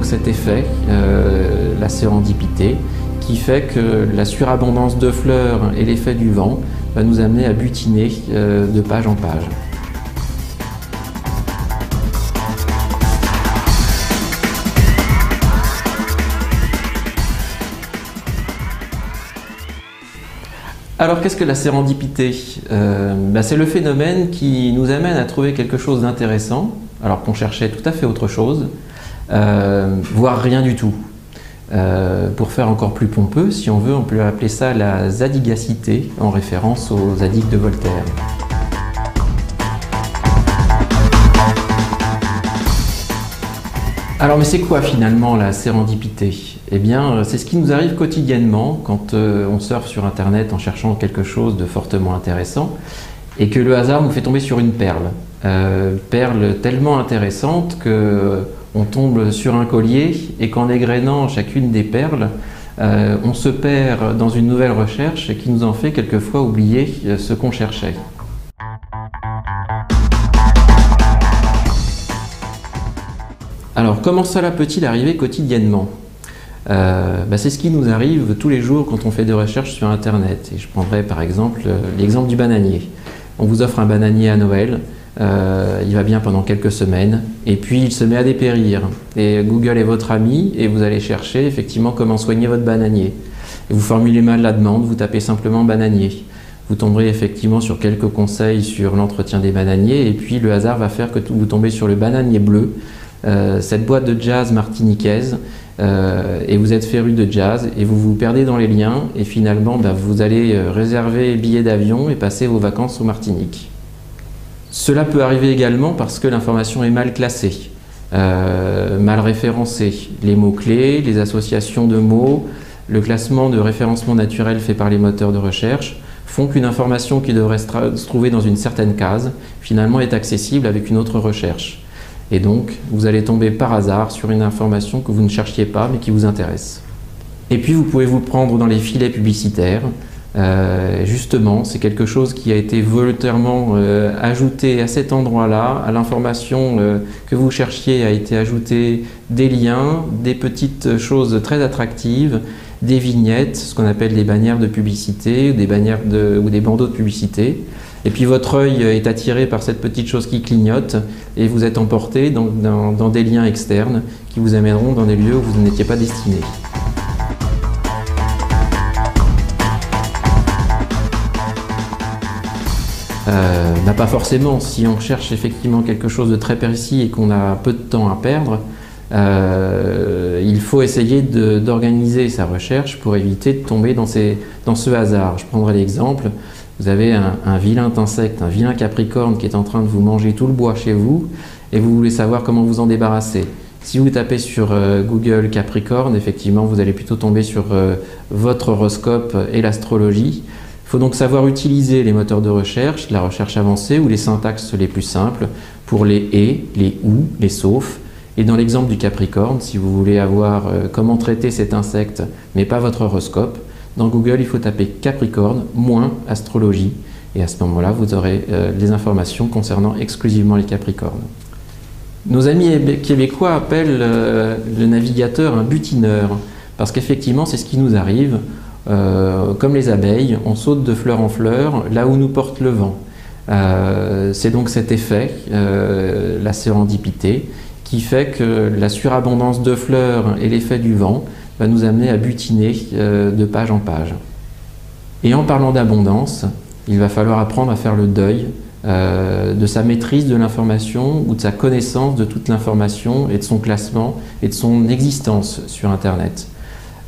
cet effet, la sérendipité, qui fait que la surabondance de fleurs et l'effet du vent va nous amener à butiner de page en page. Alors qu'est-ce que la sérendipité? C'est le phénomène qui nous amène à trouver quelque chose d'intéressant, alors qu'on cherchait tout à fait autre chose, voire rien du tout. Pour faire encore plus pompeux, si on veut, on peut appeler ça la zadigacité, en référence aux Zadig de Voltaire. Alors mais c'est quoi finalement la sérendipité? Eh bien c'est ce qui nous arrive quotidiennement quand on surfe sur internet en cherchant quelque chose de fortement intéressant et que le hasard nous fait tomber sur une perle. Perle tellement intéressante que on tombe sur un collier et qu'en égrénant chacune des perles, on se perd dans une nouvelle recherche qui nous en fait quelquefois oublier ce qu'on cherchait. Alors, comment cela peut-il arriver quotidiennement? C'est ce qui nous arrive tous les jours quand on fait des recherches sur Internet. Et je prendrai par exemple l'exemple du bananier. On vous offre un bananier à Noël, il va bien pendant quelques semaines, et puis il se met à dépérir. Et Google est votre ami, et vous allez chercher effectivement comment soigner votre bananier. Et vous formulez mal la demande, vous tapez simplement bananier. Vous tomberez effectivement sur quelques conseils sur l'entretien des bananiers, et puis le hasard va faire que vous tombez sur le bananier bleu, cette boîte de jazz martiniquaise, et vous êtes féru de jazz et vous vous perdez dans les liens et finalement vous allez réserver billet d'avion et passer vos vacances aux Martinique. Cela peut arriver également parce que l'information est mal classée, mal référencée. Les mots-clés, les associations de mots, le classement de référencement naturel fait par les moteurs de recherche font qu'une information qui devrait se trouver dans une certaine case finalement est accessible avec une autre recherche. Et donc, vous allez tomber par hasard sur une information que vous ne cherchiez pas, mais qui vous intéresse. Et puis, vous pouvez vous prendre dans les filets publicitaires. Justement, c'est quelque chose qui a été volontairement ajouté à cet endroit-là. À l'information que vous cherchiez a été ajouté des liens, des petites choses très attractives, des vignettes, ce qu'on appelle les bannières de publicité, ou des bandeaux de publicité. Et puis votre œil est attiré par cette petite chose qui clignote et vous êtes emporté dans des liens externes qui vous amèneront dans des lieux où vous n'étiez pas destiné. Pas forcément. Si on cherche effectivement quelque chose de très précis et qu'on a peu de temps à perdre, il faut essayer d'organiser sa recherche pour éviter de tomber dans ce hasard. Je prendrai l'exemple. Vous avez un vilain insecte, un vilain capricorne qui est en train de vous manger tout le bois chez vous et vous voulez savoir comment vous en débarrasser. Si vous tapez sur Google Capricorne, effectivement, vous allez plutôt tomber sur votre horoscope et l'astrologie. Il faut donc savoir utiliser les moteurs de recherche, la recherche avancée ou les syntaxes les plus simples pour les « et », les « ou », les « sauf ». Et dans l'exemple du Capricorne, si vous voulez avoir comment traiter cet insecte, mais pas votre horoscope, dans Google, il faut taper Capricorne moins astrologie et à ce moment-là, vous aurez les informations concernant exclusivement les Capricornes. Nos amis québécois appellent le navigateur un butineur parce qu'effectivement, c'est ce qui nous arrive. Comme les abeilles, on saute de fleur en fleur là où nous porte le vent. C'est donc cet effet, la sérendipité, qui fait que la surabondance de fleurs et l'effet du vent va nous amener à butiner de page en page. Et en parlant d'abondance, il va falloir apprendre à faire le deuil de sa maîtrise de l'information ou de sa connaissance de toute l'information et de son classement et de son existence sur Internet.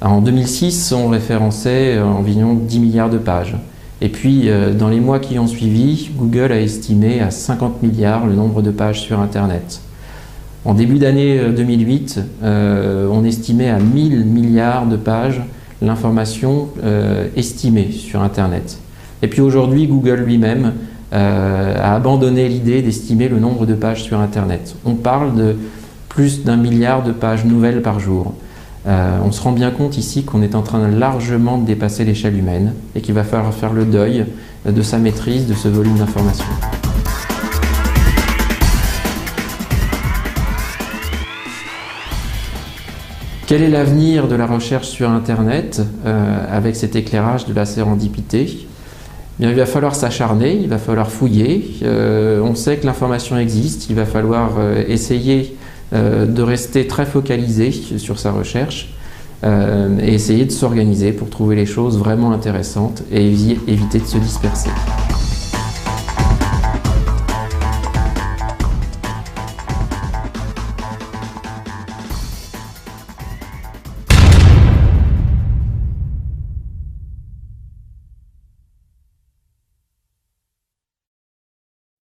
En 2006, on référençait environ 10 milliards de pages. Et puis, dans les mois qui ont suivi, Google a estimé à 50 milliards le nombre de pages sur Internet. En début d'année 2008, on estimait à 1000 milliards de pages l'information estimée sur Internet. Et puis aujourd'hui, Google lui-même a abandonné l'idée d'estimer le nombre de pages sur Internet. On parle de plus d'1 milliard de pages nouvelles par jour. On se rend bien compte ici qu'on est en train largement de dépasser l'échelle humaine et qu'il va falloir faire le deuil de sa maîtrise de ce volume d'informations. Quel est l'avenir de la recherche sur Internet avec cet éclairage de la sérendipité? Bien, il va falloir s'acharner, il va falloir fouiller. On sait que l'information existe, il va falloir essayer de rester très focalisé sur sa recherche et essayer de s'organiser pour trouver les choses vraiment intéressantes et éviter de se disperser.